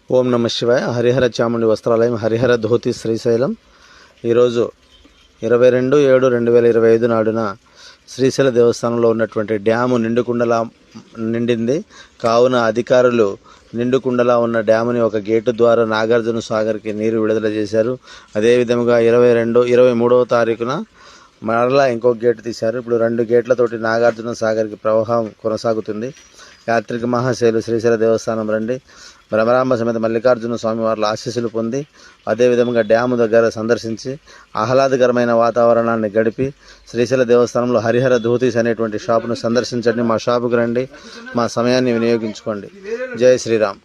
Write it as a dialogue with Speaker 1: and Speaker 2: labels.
Speaker 1: ఓం నమ శివాయ. హరిహర చాముండి వస్త్రాలయం, హరిహర ధోతి, శ్రీశైలం. ఈరోజు 22/7/2025 నాడున శ్రీశైల దేవస్థానంలో ఉన్నటువంటి డ్యాము నిండుకుండలా నిండింది. కావున అధికారులు నిండుకుండలా ఉన్న డ్యాముని ఒక గేటు ద్వారా నాగార్జున సాగర్కి నీరు విడుదల చేశారు. అదేవిధంగా 23వ తారీఖున మరలా ఇంకొక గేటు తీశారు. ఇప్పుడు 2 గేట్లతోటి నాగార్జున సాగర్కి ప్రవాహం కొనసాగుతుంది. యాత్రిక మహాశైలు శ్రీశైల దేవస్థానం రండి, భ్రమరాంబ సమేత మల్లికార్జున స్వామి వారి ఆశీస్సులు పొంది అదేవిధంగా డ్యాము దగ్గర సందర్శించి ఆహ్లాదకరమైన వాతావరణాన్ని గడిపి శ్రీశైల దేవస్థానంలో హరిహర ధోతీస్ అనేటువంటి షాపును సందర్శించండి. మా షాపుకు రండి, మా సమయాన్ని వినియోగించుకోండి. జై శ్రీరామ్.